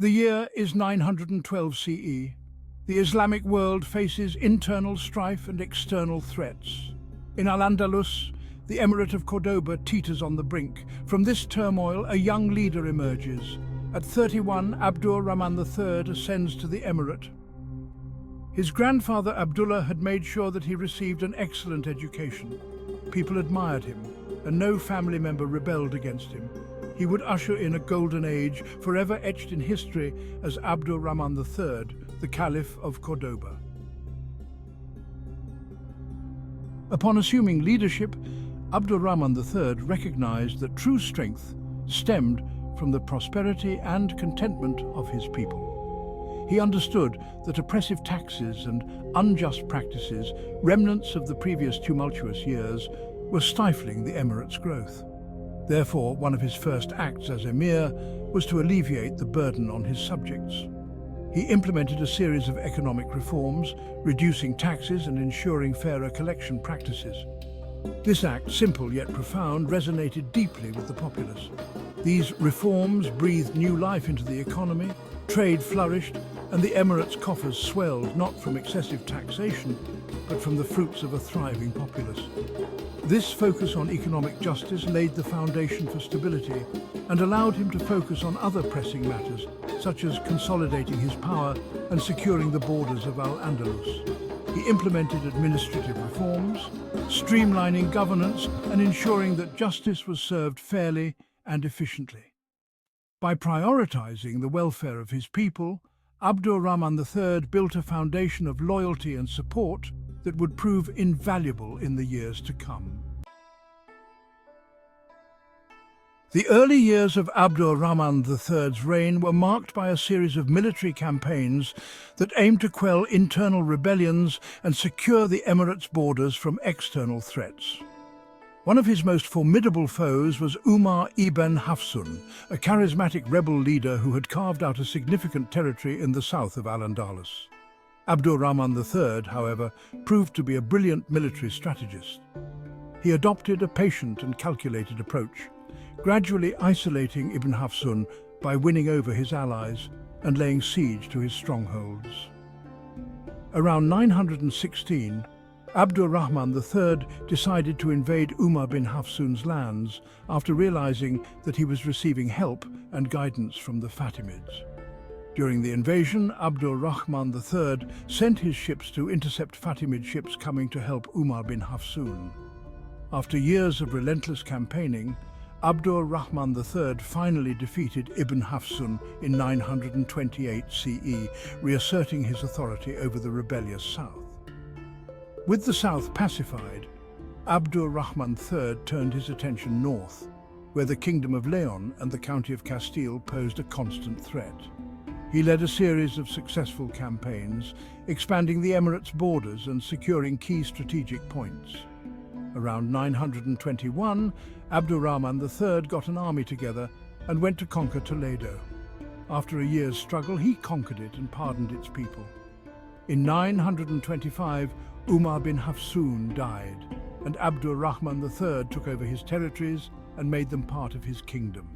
The year is 912 CE. The Islamic world faces internal strife and external threats. In Al-Andalus, the Emirate of Cordoba teeters on the brink. From this turmoil, a young leader emerges. At 31, Abdur Rahman III ascends to the emirate. His grandfather Abdullah had made sure that he received an excellent education. People admired him, and no family member rebelled against him. He would usher in a golden age, forever etched in history as Abdur Rahman III, the Caliph of Cordoba. Upon assuming leadership, Abdur Rahman III recognized that true strength stemmed from the prosperity and contentment of his people. He understood that oppressive taxes and unjust practices, remnants of the previous tumultuous years, were stifling the emirate's growth. Therefore, one of his first acts as emir was to alleviate the burden on his subjects. He implemented a series of economic reforms, reducing taxes and ensuring fairer collection practices. This act, simple yet profound, resonated deeply with the populace. These reforms breathed new life into the economy, trade flourished, and the emirate's coffers swelled not from excessive taxation, but from the fruits of a thriving populace. This focus on economic justice laid the foundation for stability and allowed him to focus on other pressing matters, such as consolidating his power and securing the borders of Al-Andalus. He implemented administrative reforms, streamlining governance and ensuring that justice was served fairly and efficiently. By prioritizing the welfare of his people, Abdur Rahman III built a foundation of loyalty and support that would prove invaluable in the years to come. The early years of Abdur Rahman III's reign were marked by a series of military campaigns that aimed to quell internal rebellions and secure the emirate's borders from external threats. One of his most formidable foes was Umar ibn Hafsun, a charismatic rebel leader who had carved out a significant territory in the south of Al-Andalus. Abdur Rahman III, however, proved to be a brilliant military strategist. He adopted a patient and calculated approach, gradually isolating Ibn Hafsun by winning over his allies and laying siege to his strongholds. Around 916, Abdur Rahman III decided to invade Umar bin Hafsun's lands after realizing that he was receiving help and guidance from the Fatimids. During the invasion, Abdur Rahman III sent his ships to intercept Fatimid ships coming to help Umar bin Hafsun. After years of relentless campaigning, Abdur Rahman III finally defeated Ibn Hafsun in 928 CE, reasserting his authority over the rebellious south. With the south pacified, Abdur Rahman III turned his attention north, where the Kingdom of Leon and the County of Castile posed a constant threat. He led a series of successful campaigns, expanding the emirate's borders and securing key strategic points. Around 921, Abdur Rahman III got an army together and went to conquer Toledo. After a year's struggle, he conquered it and pardoned its people. In 925, Umar bin Hafsun died, and Abdur Rahman III took over his territories and made them part of his kingdom.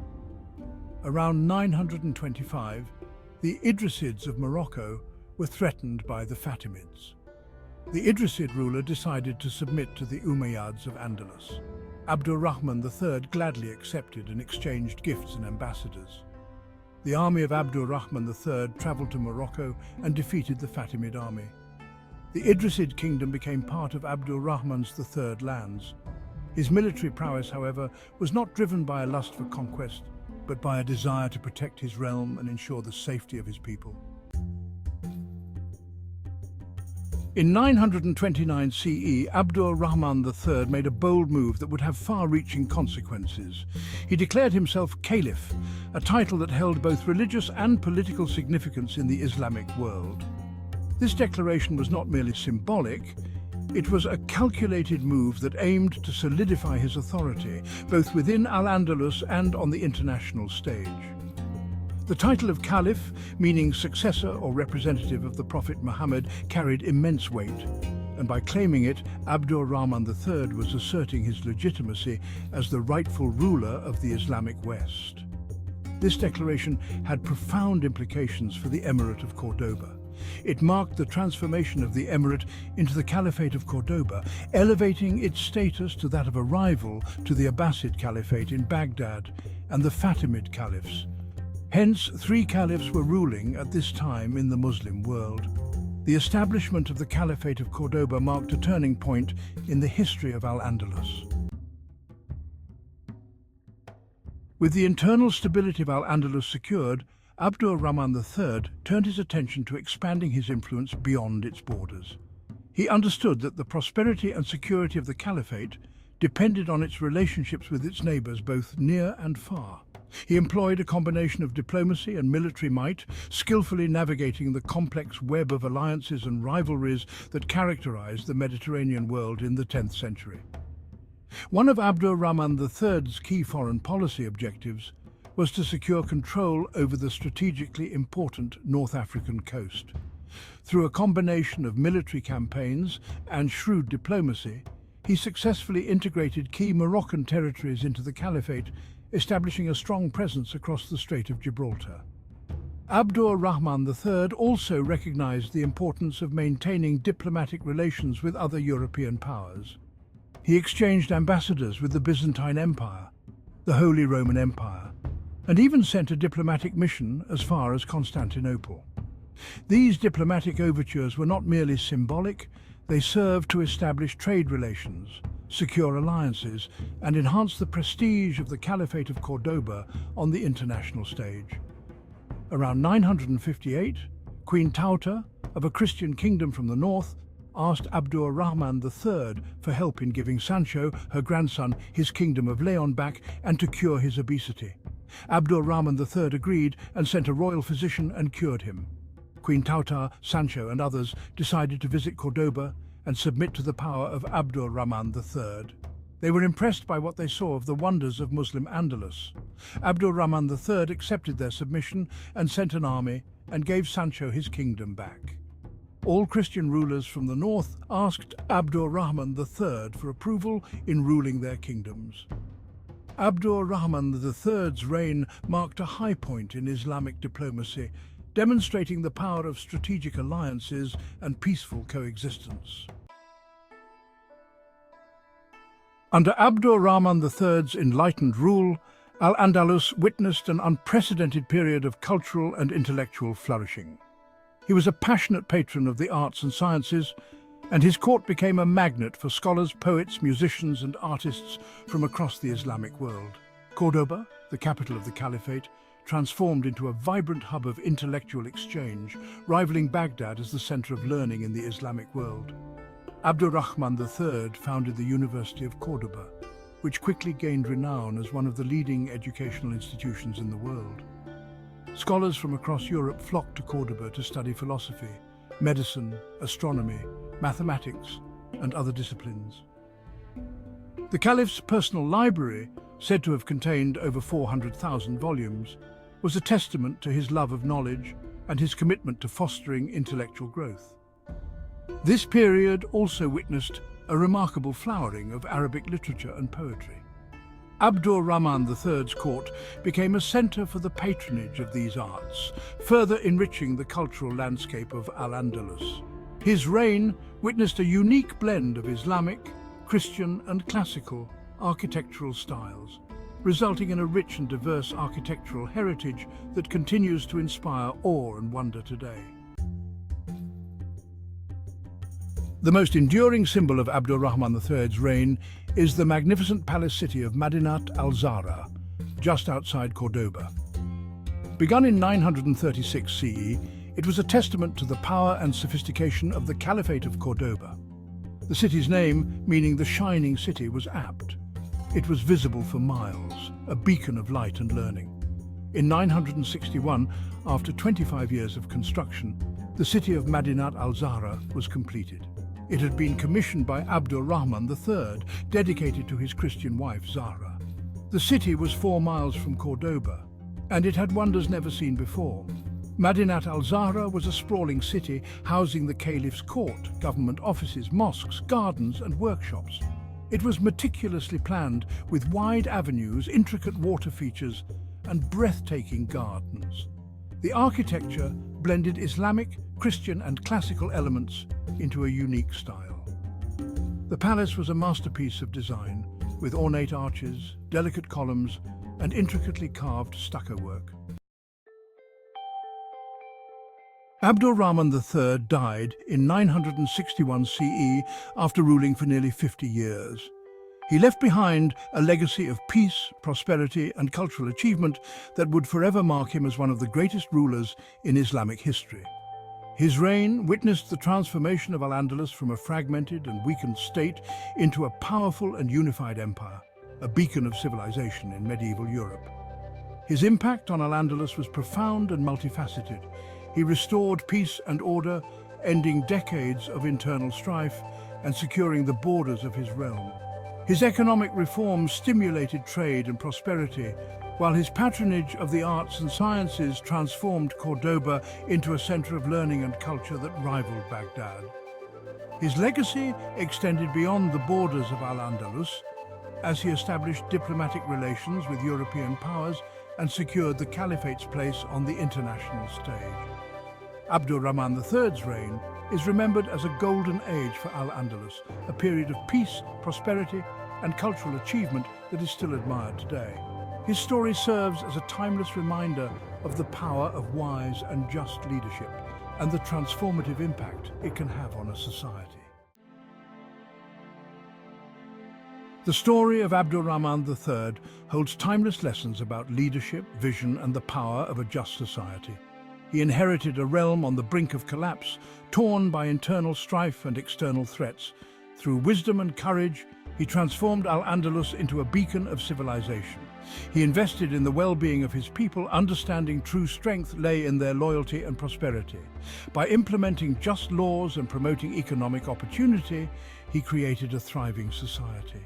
Around 925, the Idrisids of Morocco were threatened by the Fatimids. The Idrisid ruler decided to submit to the Umayyads of Andalus. Abdur Rahman III gladly accepted and exchanged gifts and ambassadors. The army of Abdur Rahman III traveled to Morocco and defeated the Fatimid army. The Idrisid kingdom became part of Abdur Rahman's III lands. His military prowess, however, was not driven by a lust for conquest, but by a desire to protect his realm and ensure the safety of his people. In 929 CE, Abdur Rahman III made a bold move that would have far-reaching consequences. He declared himself Caliph, a title that held both religious and political significance in the Islamic world. This declaration was not merely symbolic, it was a calculated move that aimed to solidify his authority, both within Al-Andalus and on the international stage. The title of Caliph, meaning successor or representative of the Prophet Muhammad, carried immense weight, and by claiming it, Abdur Rahman III was asserting his legitimacy as the rightful ruler of the Islamic West. This declaration had profound implications for the Emirate of Cordoba. It marked the transformation of the emirate into the Caliphate of Cordoba, elevating its status to that of a rival to the Abbasid Caliphate in Baghdad and the Fatimid Caliphs. Hence, three caliphs were ruling at this time in the Muslim world. The establishment of the Caliphate of Cordoba marked a turning point in the history of Al-Andalus. With the internal stability of Al-Andalus secured, Abdur Rahman III turned his attention to expanding his influence beyond its borders. He understood that the prosperity and security of the Caliphate depended on its relationships with its neighbours both near and far. He employed a combination of diplomacy and military might, skillfully navigating the complex web of alliances and rivalries that characterized the Mediterranean world in the 10th century. One of Abdur Rahman III's key foreign policy objectives was to secure control over the strategically important North African coast. Through a combination of military campaigns and shrewd diplomacy, he successfully integrated key Moroccan territories into the Caliphate, establishing a strong presence across the Strait of Gibraltar. Abdur Rahman III also recognized the importance of maintaining diplomatic relations with other European powers. He exchanged ambassadors with the Byzantine Empire, the Holy Roman Empire, and even sent a diplomatic mission as far as Constantinople. These diplomatic overtures were not merely symbolic, they served to establish trade relations, secure alliances, and enhance the prestige of the Caliphate of Cordoba on the international stage. Around 958, Queen Tauta, of a Christian kingdom from the north, asked Abdur Rahman III for help in giving Sancho, her grandson, his kingdom of Leon back and to cure his obesity. Abdur Rahman III agreed and sent a royal physician and cured him. Queen Tauta, Sancho and others decided to visit Cordoba and submit to the power of Abdur Rahman III. They were impressed by what they saw of the wonders of Muslim Andalus. Abdur Rahman III accepted their submission and sent an army and gave Sancho his kingdom back. All Christian rulers from the north asked Abdur Rahman III for approval in ruling their kingdoms. Abdur Rahman III's reign marked a high point in Islamic diplomacy, demonstrating the power of strategic alliances and peaceful coexistence. Under Abdur Rahman III's enlightened rule, Al-Andalus witnessed an unprecedented period of cultural and intellectual flourishing. He was a passionate patron of the arts and sciences, and his court became a magnet for scholars, poets, musicians and artists from across the Islamic world. Cordoba, the capital of the Caliphate, transformed into a vibrant hub of intellectual exchange, rivaling Baghdad as the center of learning in the Islamic world. Abdur Rahman III founded the University of Cordoba, which quickly gained renown as one of the leading educational institutions in the world. Scholars from across Europe flocked to Cordoba to study philosophy, medicine, astronomy, mathematics, and other disciplines. The Caliph's personal library, said to have contained over 400,000 volumes, was a testament to his love of knowledge and his commitment to fostering intellectual growth. This period also witnessed a remarkable flowering of Arabic literature and poetry. Abdur Rahman III's court became a center for the patronage of these arts, further enriching the cultural landscape of Al-Andalus. His reign witnessed a unique blend of Islamic, Christian and classical architectural styles, resulting in a rich and diverse architectural heritage that continues to inspire awe and wonder today. The most enduring symbol of Abdur Rahman III's reign is the magnificent palace city of Madinat al-Zahra, just outside Cordoba. Begun in 936 CE, it was a testament to the power and sophistication of the Caliphate of Cordoba. The city's name, meaning the shining city, was apt. It was visible for miles, a beacon of light and learning. In 961, after 25 years of construction, the city of Madinat al-Zahra was completed. It had been commissioned by Abdur Rahman III, dedicated to his Christian wife Zahra. The city was 4 miles from Cordoba, and it had wonders never seen before. Madinat al-Zahra was a sprawling city housing the caliph's court, government offices, mosques, gardens and workshops. It was meticulously planned with wide avenues, intricate water features and breathtaking gardens. The architecture blended Islamic, Christian and classical elements into a unique style. The palace was a masterpiece of design, with ornate arches, delicate columns, and intricately carved stucco work. Abdur Rahman III died in 961 CE after ruling for nearly 50 years. He left behind a legacy of peace, prosperity, and cultural achievement that would forever mark him as one of the greatest rulers in Islamic history. His reign witnessed the transformation of Al-Andalus from a fragmented and weakened state into a powerful and unified empire, a beacon of civilization in medieval Europe. His impact on Al-Andalus was profound and multifaceted. He restored peace and order, ending decades of internal strife and securing the borders of his realm. His economic reforms stimulated trade and prosperity, while his patronage of the arts and sciences transformed Cordoba into a center of learning and culture that rivaled Baghdad. His legacy extended beyond the borders of Al-Andalus, as he established diplomatic relations with European powers and secured the Caliphate's place on the international stage. Abdur Rahman III's reign is remembered as a golden age for Al-Andalus, a period of peace, prosperity, and cultural achievement that is still admired today. His story serves as a timeless reminder of the power of wise and just leadership and the transformative impact it can have on a society. The story of Abdur Rahman III holds timeless lessons about leadership, vision, and the power of a just society. He inherited a realm on the brink of collapse, torn by internal strife and external threats. Through wisdom and courage, he transformed Al-Andalus into a beacon of civilization. He invested in the well-being of his people, understanding true strength lay in their loyalty and prosperity. By implementing just laws and promoting economic opportunity, he created a thriving society.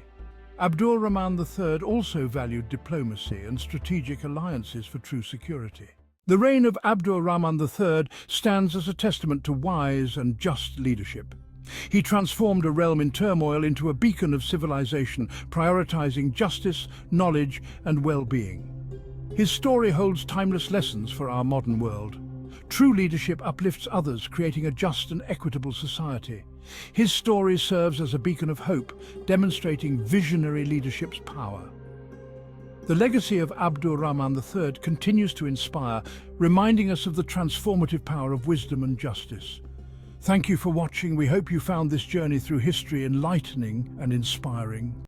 Abdur Rahman III also valued diplomacy and strategic alliances for true security. The reign of Abdur Rahman III stands as a testament to wise and just leadership. He transformed a realm in turmoil into a beacon of civilization, prioritizing justice, knowledge, and well-being. His story holds timeless lessons for our modern world. True leadership uplifts others, creating a just and equitable society. His story serves as a beacon of hope, demonstrating visionary leadership's power. The legacy of Abdur Rahman III continues to inspire, reminding us of the transformative power of wisdom and justice. Thank you for watching. We hope you found this journey through history enlightening and inspiring.